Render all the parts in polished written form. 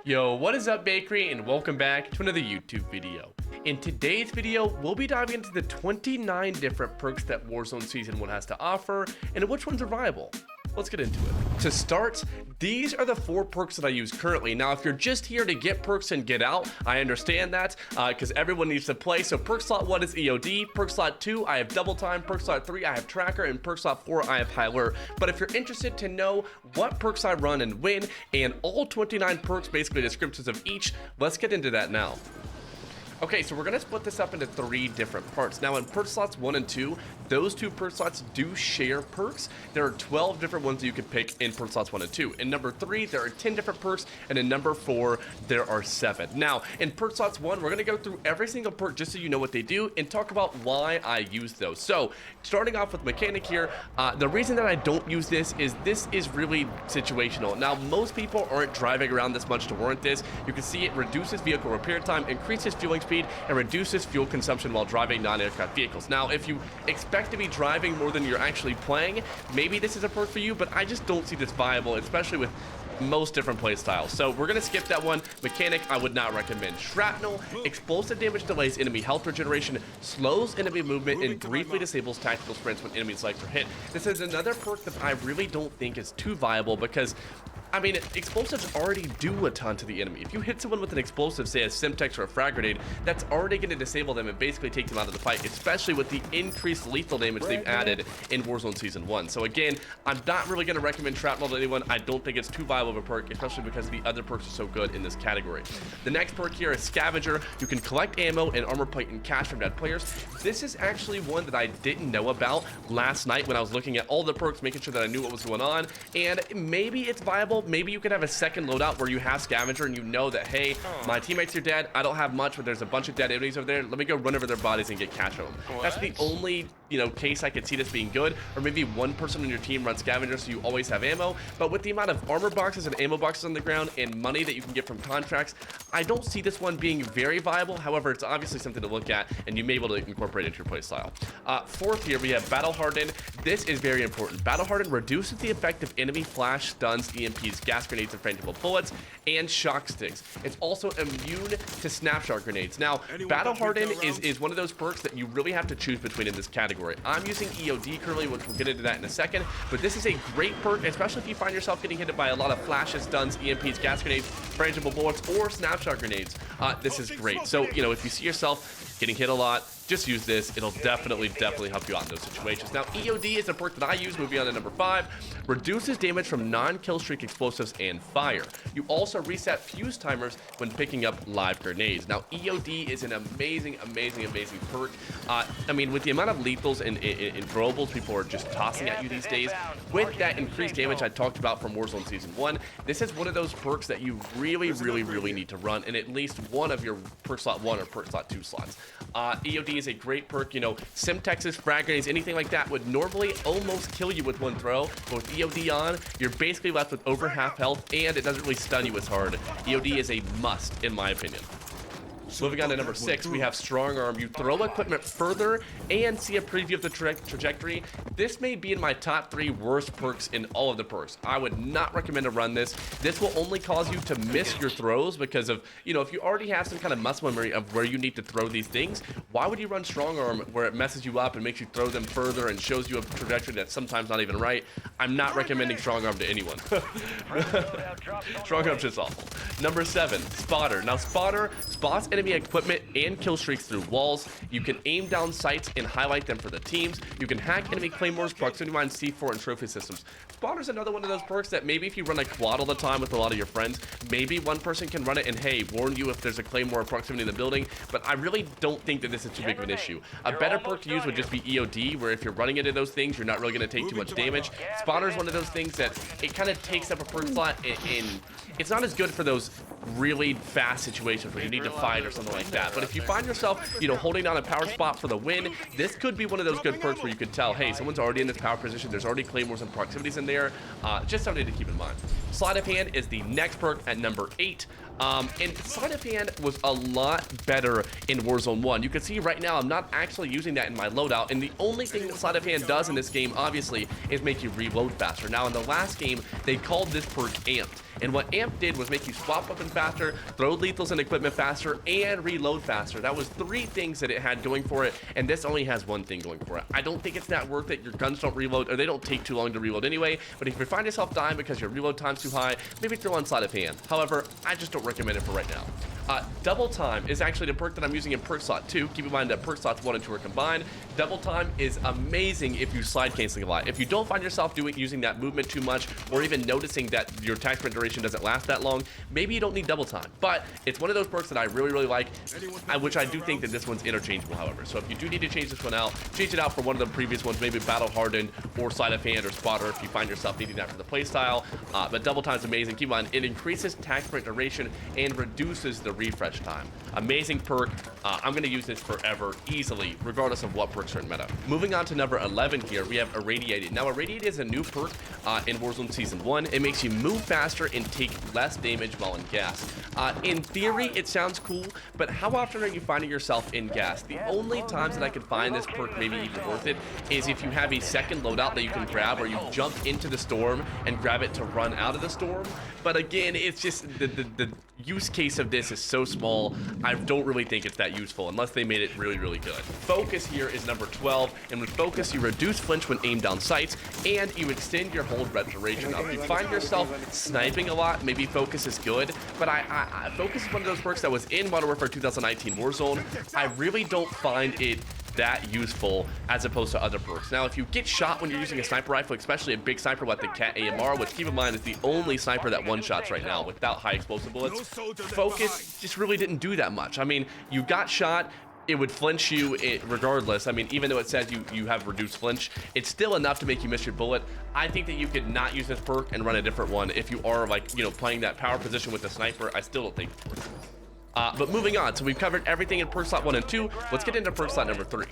Yo, what is up, Bakery, and welcome back to another YouTube video. In today's video, we'll be diving into the 29 different perks that Warzone Season 1 has to offer, and which ones are viable. Let's get into it. To start, these are the 4 perks that I use currently. Now, if you're just here to get perks and get out, I understand that, because everyone needs to play. So Perk Slot 1 is EOD, Perk Slot 2, I have Double Time, Perk Slot 3, I have Tracker, and Perk Slot 4, I have High Alert. But if you're interested to know what perks I run and when, and all 29 perks, basically descriptions of each, let's get into that now. Okay, so we're going to split this up into 3 different parts. Now, in Perk Slots 1 and 2, those 2 perk slots do share perks. There are 12 different ones that you can pick in Perk Slots 1 and 2. In number 3, there are 10 different perks, and in number 4, there are 7. Now, in Perk Slots 1, we're going to go through every single perk just so you know what they do and talk about why I use those. So, starting off with Mechanic here, the reason that I don't use this is really situational. Now, most people aren't driving around this much to warrant this. You can see it reduces vehicle repair time, increases fueling speed, and reduces fuel consumption while driving non-aircraft vehicles. Now, if you expect to be driving more than you're actually playing, maybe this is a perk for you, but I just don't see this viable, especially with most different play styles. So we're gonna skip that one. Mechanic, I would not recommend. Shrapnel, explosive damage delays enemy health regeneration, slows enemy movement, and briefly disables tactical sprints when enemies' legs are hit. This is another perk that I really don't think is too viable because I mean, explosives already do a ton to the enemy. If you hit someone with an explosive, say a Simtex or a frag grenade, that's already going to disable them and basically take them out of the fight, especially with the increased lethal damage they've added in Warzone Season 1. So again, I'm not really going to recommend Shrapnel to anyone. I don't think it's too viable of a perk, especially because the other perks are so good in this category. The next perk here is Scavenger. You can collect ammo and armor plate and cash from dead players. This is actually one that I didn't know about last night when I was looking at all the perks, making sure that I knew what was going on, and maybe it's viable. Maybe you could have a second loadout where you have Scavenger and you know that, hey, my teammates are dead, I don't have much, but there's a bunch of dead enemies over there, let me go run over their bodies and get cash on them. That's the only, case I could see this being good. Or maybe one person on your team runs Scavenger so you always have ammo. But with the amount of armor boxes and ammo boxes on the ground and money that you can get from contracts, I don't see this one being very viable. However, it's obviously something to look at and you may be able to incorporate into your playstyle. Fourth here, we have Battle Hardened. This is very important. Battle Hardened reduces the effect of enemy flash, stuns, EMPs, gas grenades, and frangible bullets, and shock sticks. It's also immune to snapshot grenades. Now, Battle Hardened is one of those perks that you really have to choose between in this category. I'm using EOD currently, which we'll get into that in a second, but this is a great perk, especially if you find yourself getting hit by a lot of flashes, stuns, EMPs, gas grenades, frangible bullets, or snapshot grenades. This is great. So, if you see yourself getting hit a lot, just use this. It'll definitely help you out in those situations. Now, EOD is a perk that I use, moving on to number 5. Reduces damage from non-kill streak explosives and fire. You also reset fuse timers when picking up live grenades. Now, EOD is an amazing perk. I mean, with the amount of lethals and throwables people are just tossing at you these days, with that increased damage I talked about from Warzone Season 1, this is one of those perks that you really need to run in at least one of your Perk Slot 1 or Perk Slot 2 slots. EOD is a great perk. Simtexes, frag grenades, anything like that would normally almost kill you with one throw, but with EOD on, you're basically left with over half health, and it doesn't really stun you as hard. EOD is a must, in my opinion. Moving on to number 6, we have Strong Arm. You throw equipment further and see a preview of the trajectory. This may be in my top 3 worst perks in all of the perks. I would not recommend to run this. This will only cause you to miss your throws because of, if you already have some kind of muscle memory of where you need to throw these things, why would you run Strong Arm where it messes you up and makes you throw them further and shows you a trajectory that's sometimes not even right? I'm not recommending Strong Arm to anyone. Strong Arm's just awful. Number 7, Spotter. Now, Spotter spots enemy equipment and kill streaks through walls. You can aim down sights and highlight them for the teams. You can hack enemy claymores, proximity mines, C4, and trophy systems. Spotter's another one of those perks that maybe if you run a quad all the time with a lot of your friends, maybe one person can run it and, hey, warn you if there's a claymore or proximity in the building, but I really don't think that this is too big of an issue. A better perk to use would just be EOD, where if you're running into those things, you're not really going to take too much damage. Spotter's one of those things that it kind of takes up a perk slot, and it's not as good for those really fast situations where you need to fight or something like that. But if you find yourself, holding down a power spot for the win, this could be one of those good perks where you could tell, hey, someone's already in this power position, there's already claymores and proximities in there. Just something to keep in mind. Sleight of Hand is the next perk at number 8. And sleight of hand was a lot better in Warzone 1. You can see right now I'm not actually using that in my loadout, and the only thing that sleight of hand does in this game, obviously, is make you reload faster. Now, in the last game, they called this perk Amped. And what Amp did was make you swap weapon faster, throw lethals and equipment faster, and reload faster. That was 3 things that it had going for it, and this only has 1 thing going for it. I don't think it's that worth it. Your guns don't reload, or they don't take too long to reload anyway, but if you find yourself dying because your reload time's too high, maybe throw on sleight of hand. However, I just don't recommend it for right now. Double time is actually the perk that I'm using in Perk Slot 2. Keep in mind that Perk Slots 1 and 2 are combined. Double time is amazing if you slide canceling a lot. If you don't find yourself using that movement too much, or even noticing that your attack sprint duration doesn't last that long, maybe you don't need double time. But it's one of those perks that I really like, which I do think that this one's interchangeable, however. So if you do need to change this one out, change it out for one of the previous ones, maybe Battle Hardened or Sleight of Hand or Spotter if you find yourself needing that for the playstyle. But double time is amazing. Keep in mind, it increases attack sprint duration and reduces the refresh time. Amazing perk. I'm going to use this forever, easily, regardless of what perks are in meta. Moving on to number 11 here, we have Irradiated. Now, Irradiated is a new perk in Warzone Season 1. It makes you move faster and take less damage while in gas. In theory, it sounds cool, but how often are you finding yourself in gas? The only times that I could find this perk maybe even worth it is if you have a second loadout that you can grab, or you jump into the storm and grab it to run out of the storm. But again, it's just the use case of this is so small, I don't really think it's that useful unless they made it really good. Focus here is number 12, and with Focus, you reduce flinch when aimed down sights, and you extend your hold red duration. Now, if you find yourself sniping a lot, maybe Focus is good, but Focus is one of those perks that was in Modern Warfare 2019 Warzone. I really don't find it that useful as opposed to other perks. Now, if you get shot when you're using a sniper rifle, especially a big sniper like the Cat AMR, which keep in mind is the only sniper that one-shots right now without high explosive bullets, Focus just really didn't do that much. I mean, you got shot, it would flinch you regardless. I mean, even though it says you have reduced flinch, it's still enough to make you miss your bullet. I think that you could not use this perk and run a different one if you are, like, you know, playing that power position with the sniper. I still don't think it's worth it. But moving on, so we've covered everything in Perk Slot 1 and 2. Let's get into Perk Slot number 3.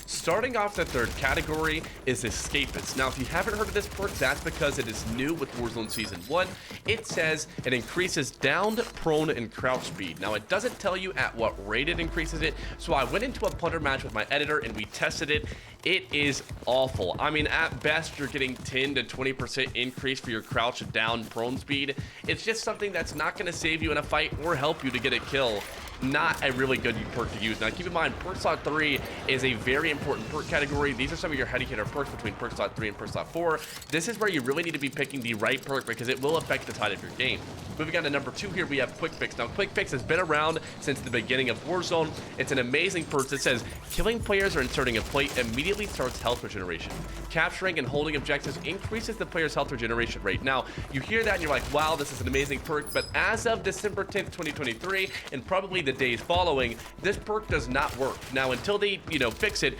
Starting off the third category is Escapist. Now, if you haven't heard of this perk, that's because it is new with Warzone Season 1. It says it increases downed, prone, and crouch speed. Now, it doesn't tell you at what rate it increases it, so I went into a punter match with my editor and we tested it. It is awful. I mean, at best, you're getting 10 to 20% increase for your crouch down prone speed. It's just something that's not going to save you in a fight or help you to get a kill. Not a really good perk to use. Now, keep in mind, Perk Slot 3 is a very important perk category. These are some of your heady hitter perks between Perk Slot 3 and Perk Slot 4. This is where you really need to be picking the right perk because it will affect the tide of your game. Moving on to number 2 here, we have Quick Fix. Now, Quick Fix has been around since the beginning of Warzone. It's an amazing perk that says killing players or inserting a plate immediately starts health regeneration. Capturing and holding objectives increases the player's health regeneration rate. Now, you hear that and you're like, wow, this is an amazing perk, but as of December 10th, 2023, and probably the days following, this perk does not work. Now, until they, fix it,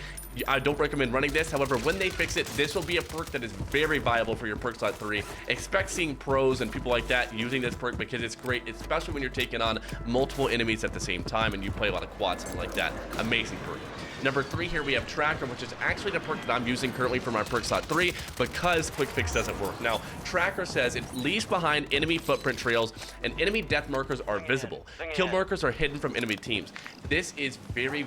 I don't recommend running this. However, when they fix it, this will be a perk that is very viable for your Perk Slot 3. Expect seeing pros and people like that using this perk because it's great, especially when you're taking on multiple enemies at the same time and you play a lot of quads, something like that. Amazing perk. Number 3 here, we have Tracker, which is actually the perk that I'm using currently for my Perk Slot 3 because Quick Fix doesn't work. Now, Tracker says it leaves behind enemy footprint trails and enemy death markers are visible. Kill markers are hidden from enemy teams. This is very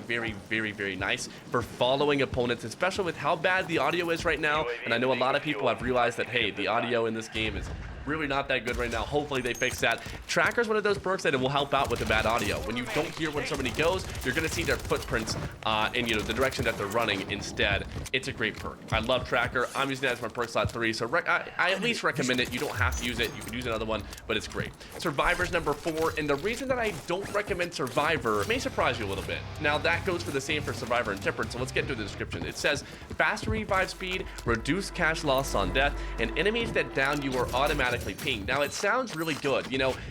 nice for following opponents, especially with how bad the audio is right now. And I know a lot of people have realized that, hey, the audio in this game is really not that good right now. Hopefully they fix that. Tracker is one of those perks that it will help out with the bad audio. When you don't hear when somebody goes, you're going to see their footprints in the direction that they're running instead. It's a great perk. I love Tracker. I'm using that as my Perk Slot 3, so I at least recommend it. You don't have to use it. You can use another one, but it's great. Survivor's number 4, and the reason that I don't recommend Survivor may surprise you a little bit. Now, that goes for the same for Survivor and Temperance, so let's get into the description. It says, faster revive speed, reduce cash loss on death, and enemies that down you are automatically pinged. Now, it sounds really good,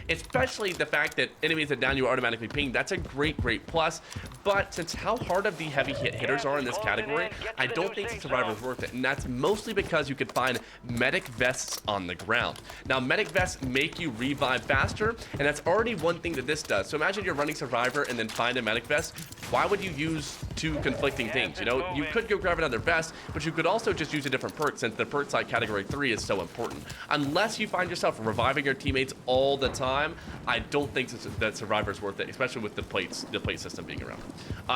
especially the fact that enemies that down you are automatically pinged. That's a great plus, but since how hard of the heavy hitters are in this category, I don't think Survivor is worth it, and that's mostly because you could find medic vests on the ground. Now, medic vests make you revive faster, and that's already one thing that this does. So imagine you're running Survivor and then find a medic vest. why would you use two conflicting things? You know, you could go grab another vest, but you could also just use a different perk since the perk slot category 3 is so important. Unless you find yourself reviving your teammates all the time, I don't think that Survivor's worth it, especially with the plate system being around.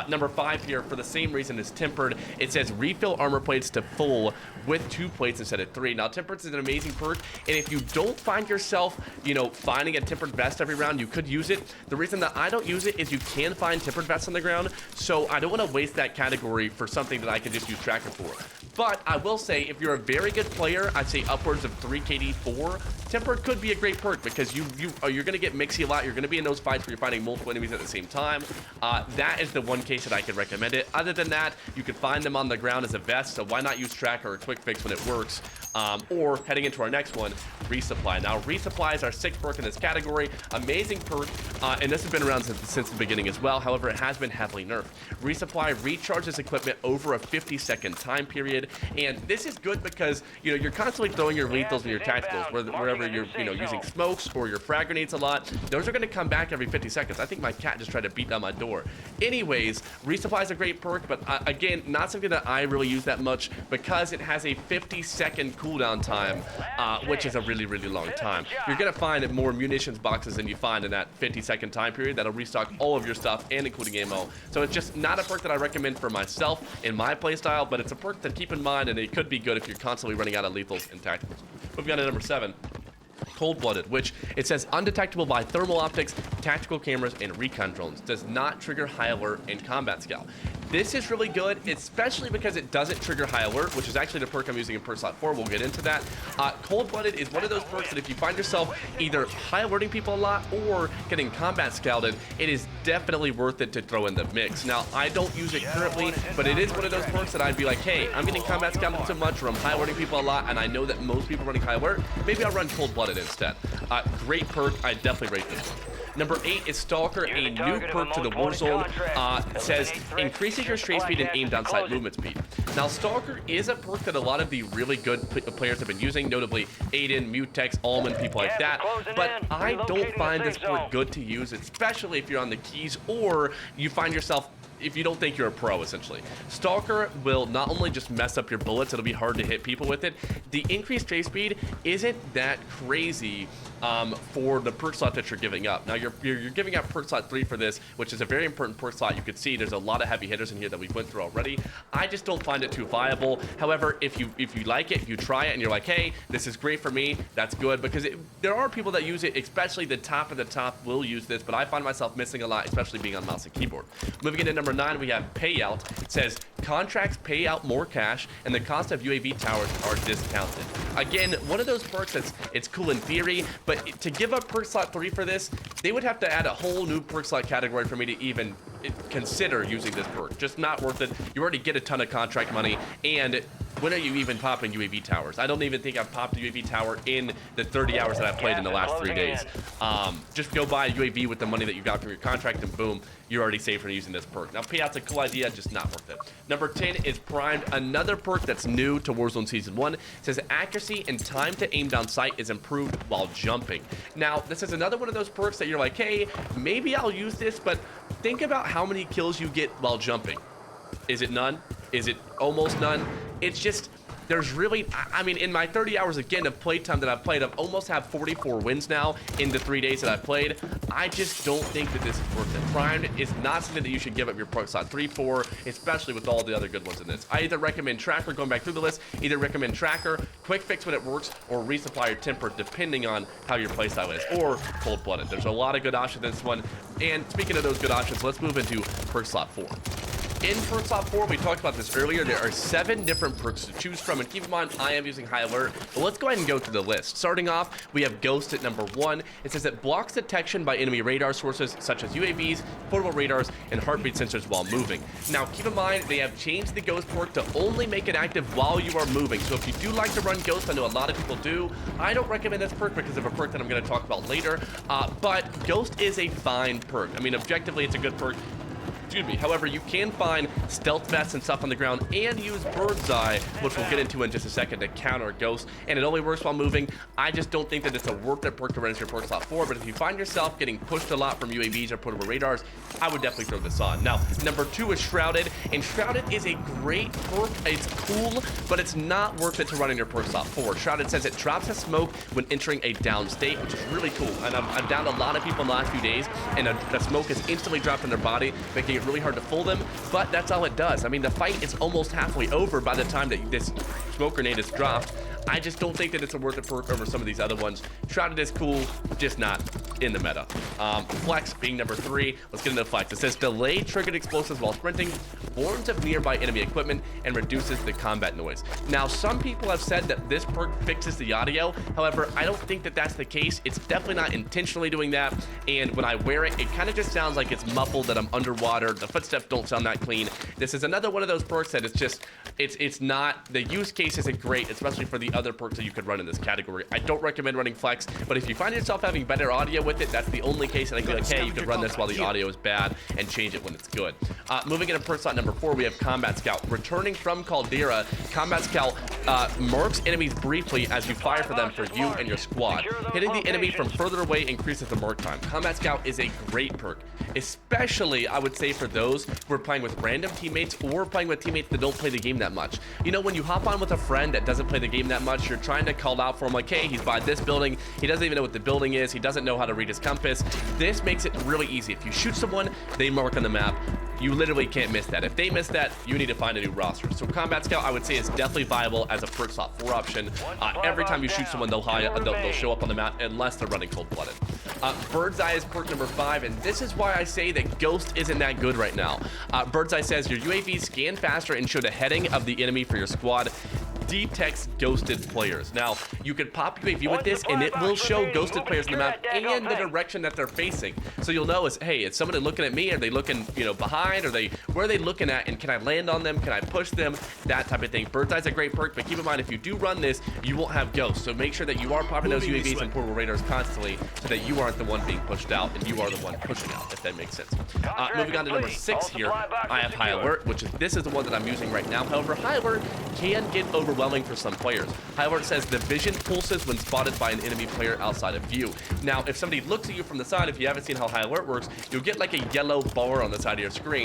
Number 5 here, for the same reason as Tempered, it says refill armor plates to full with 2 plates instead of 3. Now, Tempered is an amazing perk, and if you don't find yourself, you know, finding a Tempered vest every round, you could use it. The reason that I don't use it is you can find Tempered vests on the ground, so I don't want to waste that category for something that I can just use Tracker for. But I will say, if you're a very good player, I'd say upwards of 3 KD 4, Tempered could be a great perk because you're going to get mixy a lot. You're going to be in those fights where you're fighting multiple enemies at the same time. That is the one case that I could recommend it. Other than that, you could find them on the ground as a vest, so why not use Tracker or Quick Fix when it works? Or heading into our next one, Resupply. Now, Resupply is our 6th perk in this category. Amazing perk, and this has been around since the beginning as well. However, it has been heavily nerfed. Resupply recharges equipment over a 50-second time period, and this is good because, you know, you're constantly throwing your lethals and your tacticals wherever you're, you know, using smokes or your frag grenades a lot. Those are going to come back every 50 seconds. I think my cat just tried to beat down my door. Anyways, Resupply is a great perk, but again, not something that I really use that much because it has a 50-second cooldown time, which is a really, really long time. You're going to find more munitions boxes than you find in that 50-second time period that'll restock all of your stuff and including ammo. So it's just not a perk that I recommend for myself in my playstyle, but it's a perk to keep in mind, and it could be good if you're constantly running out of lethals and tacticals. Moving on to number 7. Cold-blooded, which it says undetectable by thermal optics, tactical cameras, and recon drones. Does not trigger high alert and combat scout. This is really good, especially because it doesn't trigger high alert, which is actually the perk I'm using in Perk Slot 4. We'll get into that. Cold-blooded is one of those perks that if you find yourself either high alerting people a lot or getting combat scouted, it is definitely worth it to throw in the mix. Now, I don't use it currently, but it is one of those perks that I'd be like, hey, I'm getting combat scouted so much, or I'm high alerting people a lot, and I know that most people are running high alert. Maybe I'll run cold-blooded instead. Great perk. I definitely rate this one. Number 8 is Stalker, a new perk to the Warzone. It says increases your straight speed and aim down sight movement speed. Now, Stalker is a perk that a lot of the really good players have been using, notably Aiden, Mutex, Almond, people like that. But I don't find this perk good to use, especially if you're on the keys or you find yourself, if you don't think you're a pro, essentially. Stalker will not only just mess up your bullets, it'll be hard to hit people with it. The increased straight speed isn't that crazy for the perk slot that you're giving up. Now, you're giving up Perk Slot 3 for this, which is a very important perk slot. You can see there's a lot of heavy hitters in here that we went through already. I just don't find it too viable. However, if you like it, if you try it and you're like, hey, this is great for me, that's good, because there are people that use it, especially the top of the top will use this, but I find myself missing a lot, especially being on mouse and keyboard. Moving into number 9, we have Payout. It says contracts pay out more cash and the cost of UAV towers are discounted. Again, one of those perks that's it's cool in theory, but to give up Perk Slot 3 for this, they would have to add a whole new perk slot category for me to even consider using this perk. Just not worth it. You already get a ton of contract money, and when are you even popping UAV towers? I don't even think I've popped a UAV tower in the 30 hours that I've played in the last 3 days. Just go buy a UAV with the money that you got from your contract, and boom, you're already safe from using this perk. Now, Payout's a cool idea, just not worth it. Number 10 is Primed, another perk that's new to Warzone Season 1. It says accuracy and time to aim down sight is improved while jumping. Now, this is another one of those perks that you're like, hey, maybe I'll use this, but think about how many kills you get while jumping. Is it none? Is it almost none? It's just, there's really, I mean, in my 30 hours again of playtime that I've played, I've almost have 44 wins now in the 3 days that I've played. I just don't think that this is worth it. Primed is not something that you should give up your Perk Slot 3 for, especially with all the other good ones in this. I either recommend Tracker, going back through the list, either recommend Tracker, Quick Fix when it works, or Resupply or Temper, depending on how your playstyle is, or Cold-Blooded. There's a lot of good options in this one. And speaking of those good options, let's move into Perk Slot 4. In Perk Slot 4, we talked about this earlier, there are 7 different perks to choose from, and keep in mind, I am using High Alert, but let's go ahead and go through the list. Starting off, we have Ghost at number 1. It says it blocks detection by enemy radar sources, such as UAVs, portable radars, and heartbeat sensors while moving. Now, keep in mind, they have changed the Ghost perk to only make it active while you are moving, so if you do like to run Ghost, I know a lot of people do, I don't recommend this perk because of a perk that I'm going to talk about later, but Ghost is a fine perk. I mean, objectively, it's a good perk. Excuse me. However, you can find stealth vests and stuff on the ground and use bird's eye, which we'll get into in just a second, to counter ghosts, and it only works while moving. I just don't think that it's a worth it perk to run as your perk slot 4, but if you find yourself getting pushed a lot from UAVs or portable radars, I would definitely throw this on. Now, number 2 is Shrouded, and Shrouded is a great perk. It's cool, but it's not worth it to run in your perk slot 4. Shrouded says it drops a smoke when entering a down state, which is really cool, and I've downed a lot of people in the last few days, and the smoke is instantly dropped in their body, making it really hard to fool them, but that's all it does. I mean, the fight is almost halfway over by the time that this smoke grenade is dropped. I just don't think that it's a worth it perk over some of these other ones. Shrouded is cool, just not in the meta. Flex being number 3. Let's get into Flex. It says delay triggered explosives while sprinting, warns of nearby enemy equipment, and reduces the combat noise. Now, some people have said that this perk fixes the audio. However, I don't think that that's the case. It's definitely not intentionally doing that, and when I wear it, it kind of just sounds like it's muffled, that I'm underwater. The footsteps don't sound that clean. This is another one of those perks that it's not, the use case isn't great, especially for the other perks that you could run in this category. I don't recommend running Flex, but if you find yourself having better audio with it, that's the only case that I can be like, hey, you could run this while the audio is bad and change it when it's good. Moving into perk slot number 4, we have Combat Scout. Returning from Caldera, Combat Scout marks enemies briefly as you fire for them for you and your squad. Hitting the enemy from further away increases the mark time. Combat Scout is a great perk, especially, I would say, for those who are playing with random teammates or playing with teammates that don't play the game that much. You know, when you hop on with a friend that doesn't play the game that much, you're trying to call out for him like, hey, he's by this building, he doesn't even know what the building is, he doesn't know how to read his compass. This makes it really easy. If you shoot someone, they mark on the map. You literally can't miss that. If they miss that, you need to find a new roster. So Combat Scout, I would say, is definitely viable as a perk slot 4 option. Every time you shoot someone, they'll show up on the map unless they're running cold-blooded. Bird's Eye is perk number 5, and this is why I say that Ghost isn't that good right now. Bird's Eye says your UAV scan faster and show the heading of the enemy for your squad. Detects ghosted players. Now, you could pop UAV with this, and it will show ghosted players in the map and the direction that they're facing. So you'll know, hey, is somebody looking at me? Are they looking, behind? Where are they looking at? And can I land on them? Can I push them? That type of thing. Bird's Eye's a great perk, but keep in mind, if you do run this, you won't have ghosts. So make sure that you are popping those UAVs and portable radars constantly, so that you aren't the one being pushed out, and you are the one pushing out, if that makes sense. Moving on to number 6 here, I have High Alert, this is the one that I'm using right now. However, High Alert can get overwhelming for some players. High Alert says the vision pulses when spotted by an enemy player outside of view. Now, if somebody looks at you from the side, if you haven't seen how High Alert works, you'll get like a yellow bar on the side of your screen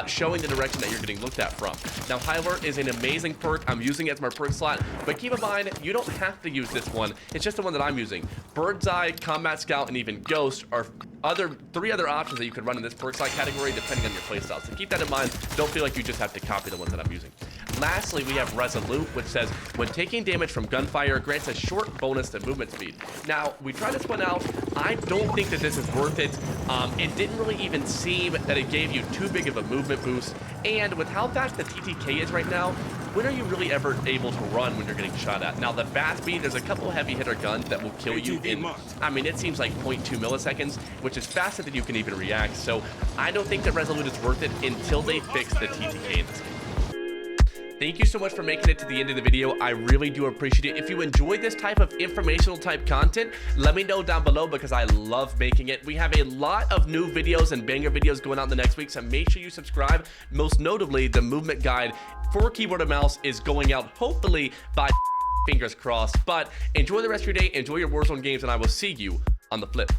showing the direction that you're getting looked at from. Now, High Alert is an amazing perk. I'm using it as my perk slot, but keep in mind, you don't have to use this one. It's just the one that I'm using. Bird's Eye, Combat Scout, and even Ghost are 3 other options that you could run in this perk slot category depending on your playstyle. So keep that in mind. Don't feel like you just have to copy the ones that I'm using. Lastly, we have Resolute, which says when taking damage from gunfire, grants a short bonus to movement speed. Now, we tried this one out. I don't think that this is worth it. It didn't really even seem that it gave you too big of a movement boost. And with how fast the TTK is right now, when are you really ever able to run when you're getting shot at? Now, the fast speed, there's a couple of heavy hitter guns that will kill you in, it seems like 0.2 milliseconds, which is faster than you can even react. So I don't think that Resolute is worth it until they fix the TTK in this game. Thank you so much for making it to the end of the video. I really do appreciate it. If you enjoyed this type of informational type content, let me know down below because I love making it. We have a lot of new videos and banger videos going out in the next week, so make sure you subscribe. Most notably, the movement guide for keyboard and mouse is going out hopefully by fingers crossed. But enjoy the rest of your day, enjoy your Warzone games, and I will see you on the flip.